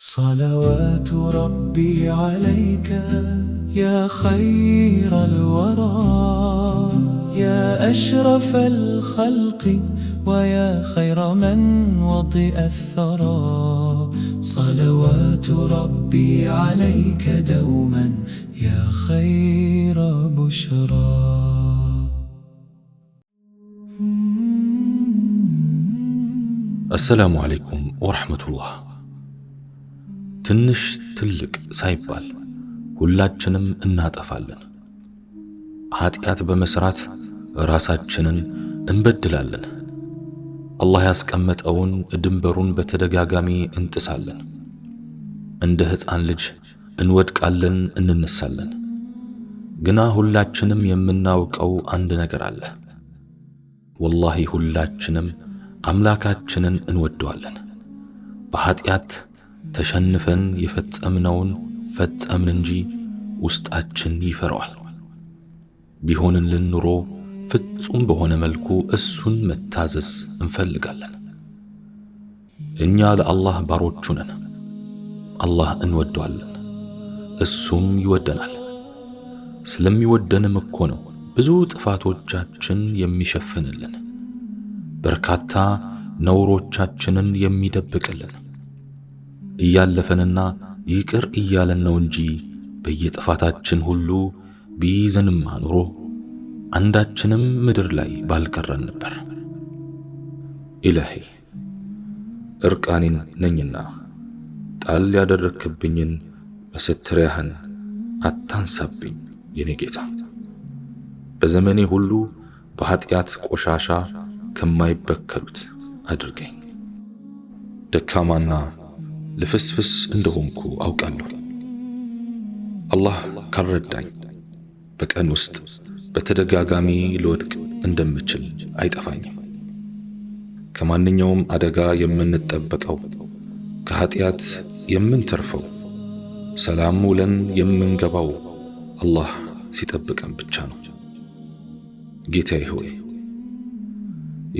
صلوات ربي عليك يا خير الورى، يا أشرف الخلق ويا خير من وطئ الثرى. صلوات ربي عليك دوما يا خير بشرى. السلام عليكم ورحمة الله። ትንሽ ትልቅ ሳይባል ሁላችንም እናጠፋለን። ኃጢአት በመስራት ራሳችንን እንበድላለን። አላህ ያስቀመጠውን ድንበሩን በተደጋጋሚ እንጥሳለን። እንደ ሕፃን ልጅ እንወድቃለን፣ እንነሳለን። ግና ሁላችንም የምናውቀው አንድ ነገር አለ። ወላሂ ሁላችንም አምላካችንን እንወደዋለን። በኃጢአት ተሸንፈን የፈጸምነውን ፈጸምን እንጂ ውስጣችን ይፈራዋል። ቢሆንልን ኑሮ ፍጹም በሆነ መልኩ እሱን መታዘዝ እንፈልጋለን። እኛ ለአላህ ባሮቹ ነን። አላህ እንወደዋለን፣ እሱም ይወደናል። ስለሚወደንም እኮ ነው ብዙ ጥፋቶቻችን የሚሸፍንልን፣ በርካታ ነውሮቻችንን የሚደብቅልን። እያለፈንና ይቅር እያለን ነው እንጂ በየጥፋታችን ሁሉ ቢይዘንማ ኑሮ አንዳችንም ምድር ላይ ባልቀረን ነበር። ኢላሂ እርቃኔን ነኝና ጣል ያደረክብኝን መሰትሪያህን አታንሳብኝ የኔ ጌታ። በዘመኔ ሁሉ በኃጢአት ቆሻሻ ከማይበከሉት አድርገኝ። ደካማና ልፍስፍስ እንደሆንኩ አውቃለሁ። አላህ ካልረዳኝ በቀን ውስጥ በተደጋጋሚ ልወድቅ እንደምችል አይጠፋኝም። ከማንኛውም አደጋ የምንጠበቀው፣ ከኃጢአት የምንተርፈው፣ ሰላም ውለን የምንገባው አላህ ሲጠብቀን ብቻ ነው። ጌታዬ ሆይ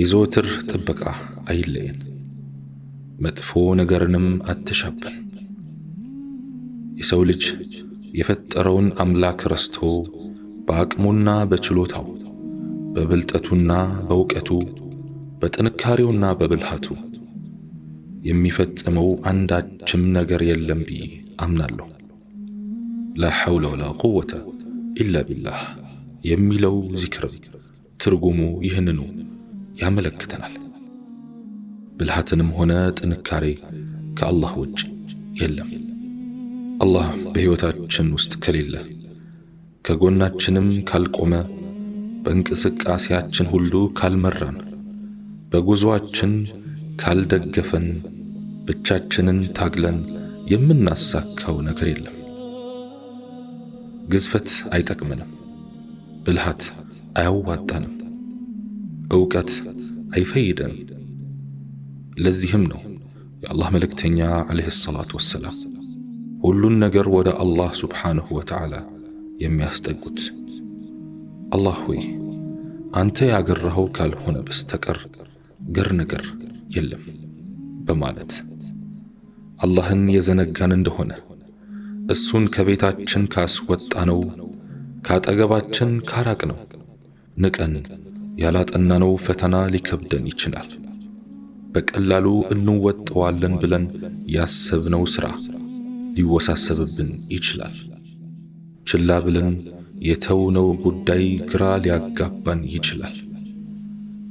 የዘወትር ጥበቃ አይለየን፣ መጥፎ ነገርንም አትሻብን። የሰው ልጅ የፈጠረውን አምላክ ረስቶ በአቅሙና በችሎታው፣ በብልጠቱና በእውቀቱ፣ በጥንካሬውና በብልሃቱ የሚፈጽመው አንዳችም ነገር የለም ብዬ አምናለሁ። ላ ሐውለ ወላ ቁወተ ኢላ ቢላህ የሚለው ዚክርም ትርጉሙ ይህንኑ ያመለክተናል። ብልሃትንም ሆነ ጥንካሬ ከአላህ ውጭ የለም። አላህ በሕይወታችን ውስጥ ከሌለ፣ ከጎናችንም ካልቆመ፣ በእንቅስቃሴያችን ሁሉ ካልመራን፣ በጉዞአችን ካልደገፈን፣ ብቻችንን ታግለን የምናሳካው ነገር የለም። ግዝፈት አይጠቅመንም፣ ብልሃት አያዋጣንም፣ ዕውቀት አይፈይደንም። ለዚህም ነው የአላህ መልእክተኛ ዓለይሂ ሰላቱ ወሰላም ሁሉን ነገር ወደ አላህ ሱብሓነሁ ወተዓላ የሚያስጠጉት። አላህ ሆይ አንተ ያገራኸው ካልሆነ በስተቀር ገር ነገር የለም በማለት አላህን የዘነጋን እንደሆነ እሱን ከቤታችን ካስወጣነው፣ ካጠገባችን ካራቅነው፣ ንቀን ያላጠናነው ፈተና ሊከብደን ይችላል። በቀላሉ እንወጣዋለን ብለን ያሰብነው ሥራ ሊወሳሰብብን ይችላል። ችላ ብለን የተውነው ጉዳይ ግራ ሊያጋባን ይችላል።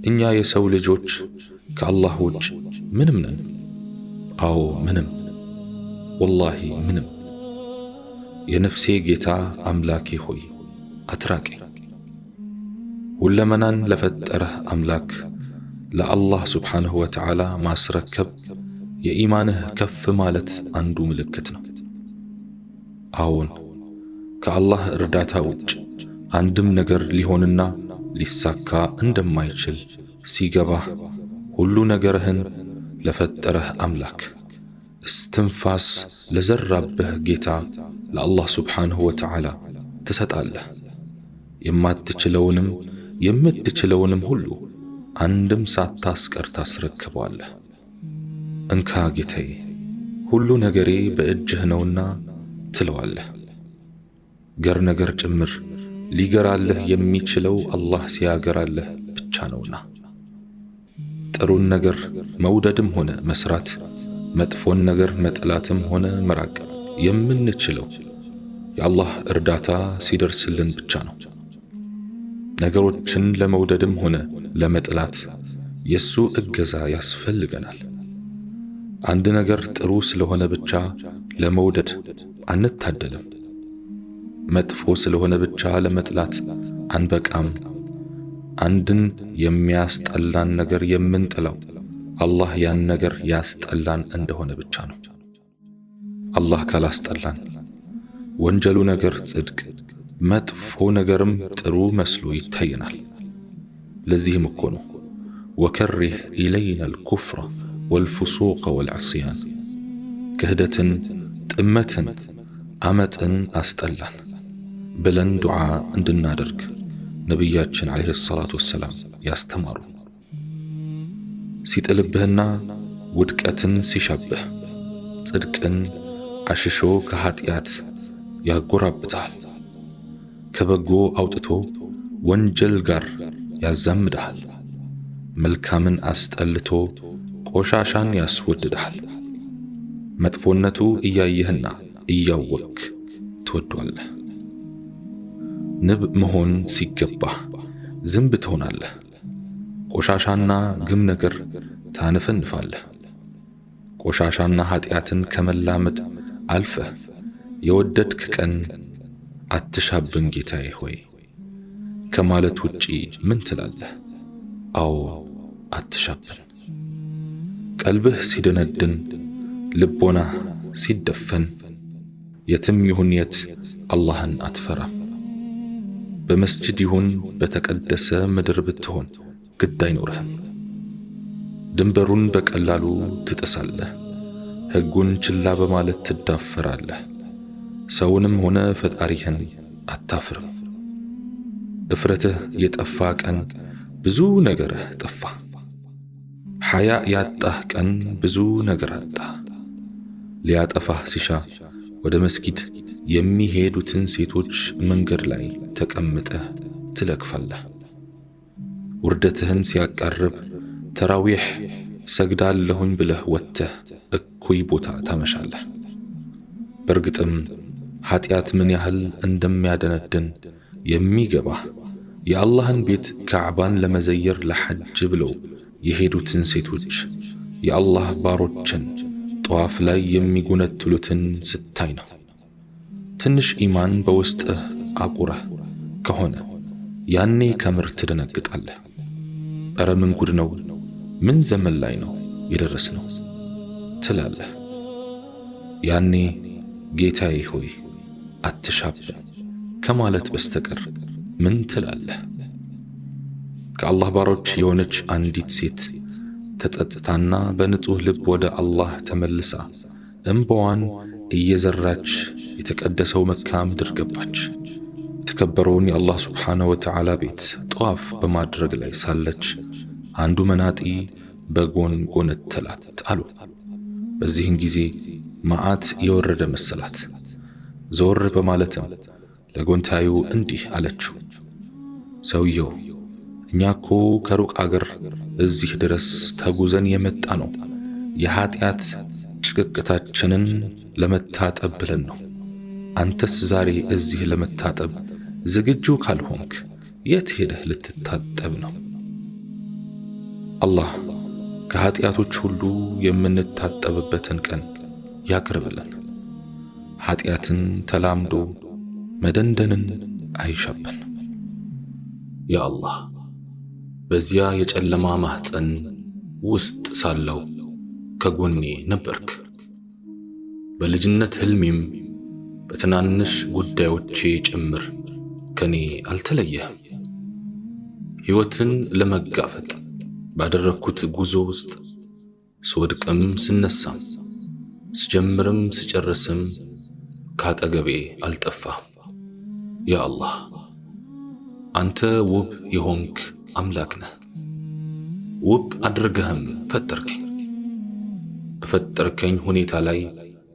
እኛ የሰው ልጆች ከአላህ ውጭ ምንም ነን። አዎ ምንም፣ ወላሂ ምንም። የነፍሴ ጌታ አምላኬ ሆይ አትራቀኝ። ሁለመናን ለፈጠረህ አምላክ ለአላህ ሱብሓነሁ ወተዓላ ማስረከብ የኢማንህ ከፍ ማለት አንዱ ምልክት ነው። አዎን ከአላህ እርዳታ ውጭ አንድም ነገር ሊሆንና ሊሳካ እንደማይችል ሲገባህ ሁሉ ነገርህን ለፈጠረህ አምላክ እስትንፋስ ለዘራብህ ጌታ ለአላህ ሱብሓነሁ ወተዓላ ትሰጣለህ። የማትችለውንም የምትችለውንም ሁሉ አንድም ሳታስቀር ታስረክበዋለህ። እንካ ጌታዬ ሁሉ ነገሬ በእጅህ ነውና ትለዋለህ። ገር ነገር ጭምር ሊገራልህ የሚችለው አላህ ሲያገራልህ ብቻ ነውና። ጥሩን ነገር መውደድም ሆነ መስራት፣ መጥፎን ነገር መጥላትም ሆነ መራቅ የምንችለው የአላህ እርዳታ ሲደርስልን ብቻ ነው። ነገሮችን ለመውደድም ሆነ ለመጥላት የሱ እገዛ ያስፈልገናል። አንድ ነገር ጥሩ ስለሆነ ብቻ ለመውደድ አንታደልም። መጥፎ ስለሆነ ብቻ ለመጥላት አንበቃም። አንድን የሚያስጠላን ነገር የምንጥለው አላህ ያን ነገር ያስጠላን እንደሆነ ብቻ ነው። አላህ ካላስጠላን ወንጀሉ ነገር ጽድቅ፣ መጥፎ ነገርም ጥሩ መስሎ ይታየናል። ለዚህም እኮ ነው ወከሪህ ኢለይና አልኩፍረ ወልፍሱቀ ወልዐስያን፣ ክህደትን፣ ጥመትን፣ አመፅን አስጠላን ብለን ዱዓ እንድናደርግ ነቢያችን ዓለይሂ ሰላቱ ወሰላም ያስተማሩ። ሲጥልብህና ውድቀትን ሲሻብህ ጽድቅን አሽሾ ከኃጢአት ያጎራብታል። ከበጎ አውጥቶ ወንጀል ጋር ያዛምድሃል። መልካምን አስጠልቶ ቆሻሻን ያስወድድሃል። መጥፎነቱ እያየህና እያወክ ትወዷለህ። ንብ መሆን ሲገባህ ዝንብ ትሆናለህ። ቆሻሻና ግም ነገር ታነፈንፋለህ። ቆሻሻና ኃጢአትን ከመላመድ አልፈህ የወደድክ ቀን አትሻብን ጌታዬ ሆይ ከማለት ውጪ ምን ትላለህ? አዎ አትሻብን። ቀልብህ ሲደነድን፣ ልቦናህ ሲደፈን፣ የትም ይሁን የት አላህን አትፈራም። በመስጅድ ይሁን በተቀደሰ ምድር ብትሆን ግድ አይኖርህም። ድንበሩን በቀላሉ ትጥሳለህ። ሕጉን ችላ በማለት ትዳፈራለህ። ሰውንም ሆነ ፈጣሪህን አታፍርም። እፍረትህ የጠፋ ቀን ብዙ ነገርህ ጠፋ። ሐያ ያጣህ ቀን ብዙ ነገር አጣ። ሊያጠፋህ ሲሻ ወደ መስጊድ የሚሄዱትን ሴቶች መንገድ ላይ ተቀምጠህ ትለክፋለህ። ውርደትህን ሲያቃርብ ተራዊሕ ሰግዳለሁኝ ብለህ ወጥተህ እኩይ ቦታ ታመሻለህ። በርግጥም ኃጢአት ምን ያህል እንደሚያደነድን የሚገባህ የአላህን ቤት ካዕባን ለመዘየር ለሐጅ ብለው የሄዱትን ሴቶች የአላህ ባሮችን ጠዋፍ ላይ የሚጎነትሉትን ስታይ ነው። ትንሽ ኢማን በውስጥህ አቁረህ ከሆነ ያኔ ከምር ትደነግጣለህ። ኧረ ምን ጉድ ነው! ምን ዘመን ላይ ነው የደረስነው ትላለህ። ያኔ ጌታዬ ሆይ አትሻብን ከማለት በስተቀር ምን ትላለህ? ከአላህ ባሮች የሆነች አንዲት ሴት ተጸጽታና በንጹህ ልብ ወደ አላህ ተመልሳ እንባዋን እየዘራች የተቀደሰው መካ ምድር ገባች። የተከበረውን የአላህ ሱብሓነሁ ወተዓላ ቤት ጠዋፍ በማድረግ ላይ ሳለች አንዱ መናጢ በጎን ጎነተላት አሉ። በዚህን ጊዜ መዓት የወረደ መሰላት። ዘወር በማለትም ለጎንታዩ እንዲህ አለችው፣ ሰውየው እኛ እኮ ከሩቅ አገር እዚህ ድረስ ተጉዘን የመጣ ነው የኃጢአት ጭቅቅታችንን ለመታጠብ ብለን ነው። አንተስ ዛሬ እዚህ ለመታጠብ ዝግጁ ካልሆንክ የት ሄደህ ልትታጠብ ነው? አላህ ከኃጢአቶች ሁሉ የምንታጠብበትን ቀን ያቅርብልን። ኃጢአትን ተላምዶ መደንደንን አይሻብን። ያ አላህ በዚያ የጨለማ ማህፀን ውስጥ ሳለው ከጎኔ ነበርክ። በልጅነት ህልሜም በትናንሽ ጉዳዮቼ ጭምር ከኔ አልተለየህም። ሕይወትን ለመጋፈጥ ባደረግኩት ጉዞ ውስጥ ስወድቅም ስነሳም ስጀምርም ስጨርስም ካጠገቤ አልጠፋም። ያ አላህ አንተ ውብ የሆንክ አምላክ ነህ። ውብ አድርገህም ፈጠርከኝ። በፈጠርከኝ ሁኔታ ላይ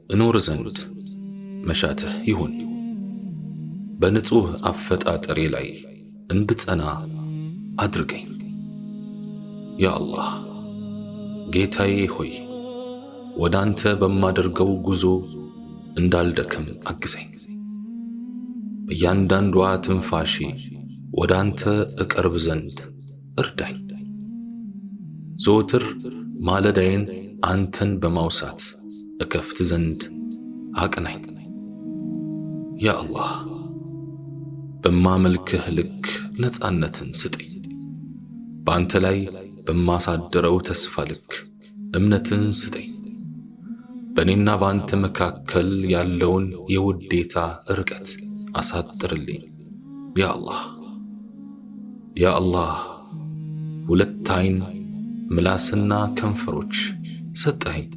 እኖር ዘንድ መሻትህ ይሁን። በንጹህ አፈጣጠሬ ላይ እንድጸና አድርገኝ። ያ አላህ ጌታዬ ሆይ ወደ አንተ በማደርገው ጉዞ እንዳልደክም አግዘኝ። በእያንዳንዷ ትንፋሼ ወደ አንተ እቀርብ ዘንድ እርዳኝ። ዘወትር ማለዳዬን አንተን በማውሳት እከፍት ዘንድ አቅናኝ። ያ አላህ በማመልክህ ልክ ነፃነትን ስጠኝ። በአንተ ላይ በማሳድረው ተስፋ ልክ እምነትን ስጠኝ። በእኔና በአንተ መካከል ያለውን የውዴታ ርቀት አሳጥርልኝ። ያ አላህ ያ አላህ ሁለት ዓይን ምላስና ከንፈሮች ሰጠኸኝ።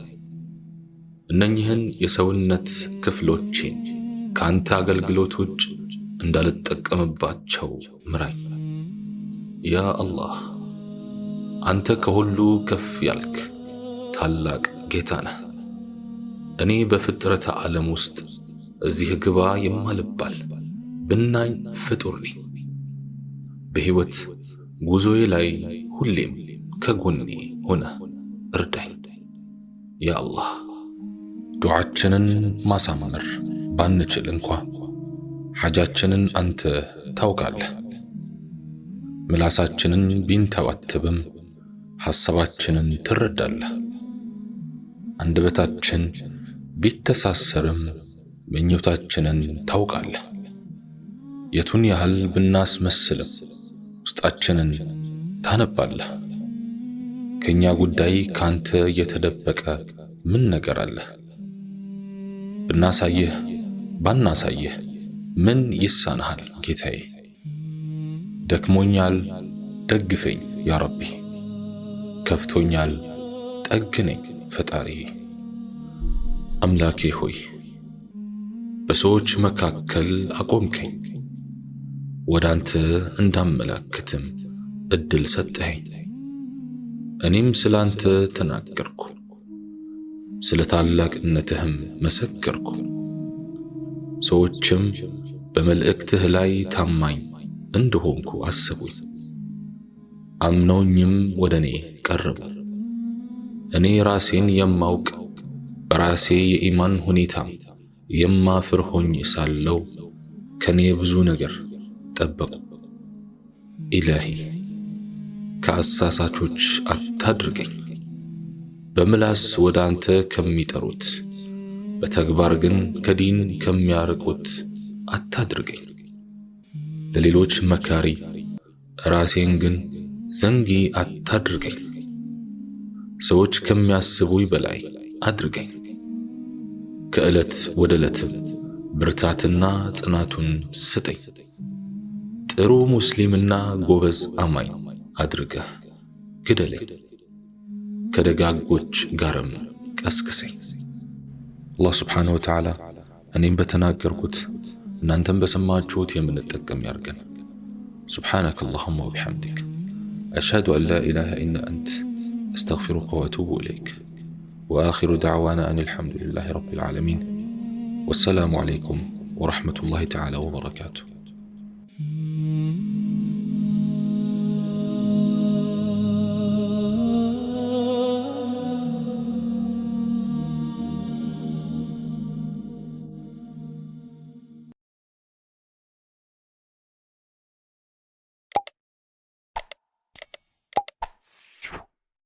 እነኚህን የሰውነት ክፍሎቼን ከአንተ አገልግሎት ውጭ እንዳልጠቀምባቸው ምራኝ። ያ አላህ አንተ ከሁሉ ከፍ ያልክ ታላቅ ጌታ ነህ። እኔ በፍጥረተ ዓለም ውስጥ እዚህ ግባ የማልባል ብናኝ ፍጡር ነኝ። በሕይወት ጉዞዬ ላይ ሁሌም ከጎኔ ሆነ እርዳኝ። ያ አላህ ዱዓችንን ማሳመር ባንችል እንኳ ሐጃችንን አንተ ታውቃለህ። ምላሳችንን ቢንተባተብም ሐሳባችንን ትረዳለህ። አንደበታችን ቢተሳሰርም ምኞታችንን ታውቃለህ። የቱን ያህል ብናስመስልም ውስጣችንን ታነባለህ። ከኛ ጉዳይ ካንተ የተደበቀ ምን ነገር አለ? ብናሳይህ ባናሳይህ ምን ይሳናሃል ጌታዬ? ደክሞኛል ደግፈኝ ያ ረቢ፣ ከፍቶኛል ጠግነኝ ፈጣሪ። አምላኬ ሆይ በሰዎች መካከል አቆምከኝ፣ ወደ አንተ እንዳመላክትም እድል ሰጠኸኝ። እኔም ስላንተ ተናገርኩ፣ ስለ ታላቅነትህም መሰከርኩ። ሰዎችም በመልእክትህ ላይ ታማኝ እንደሆንኩ አሰቡኝ፣ አምነውኝም ወደ እኔ ቀረቡ። እኔ ራሴን የማውቅ በራሴ የኢማን ሁኔታም የማፍር ሆኜ ሳለው ከኔ ብዙ ነገር ጠበቁ። ኢላሂ ከአሳሳቾች አታድርገኝ። በምላስ ወደ አንተ ከሚጠሩት በተግባር ግን ከዲን ከሚያርቁት አታድርገኝ። ለሌሎች መካሪ ራሴን ግን ዘንጊ አታድርገኝ። ሰዎች ከሚያስቡኝ በላይ አድርገኝ። ከዕለት ወደ ዕለትም ብርታትና ጽናቱን ስጠኝ። ጥሩ ሙስሊምና ጎበዝ አማኝ አድርገህ ግደለኝ። ከደጋጎች ጋርም ቀስቅሰኝ። አላህ ስብሓነሁ ወተዓላ እኔም በተናገርኩት እናንተም በሰማችሁት የምንጠቀም ያርገን። ሱብሓነከ አላሁመ ወቢሐምዲክ አሽሀዱ አን ላ ኢላሃ ኢላ አንተ አስተግፊሩከ ወአቱቡ ኢለይክ ወአኺሩ ደዕዋና አን አልሐምዱሊላሂ ረቢል ዓለሚን ወሰላሙ ዓለይኩም ወረሕመቱላሂ ተዓላ ወበረካቱሁ።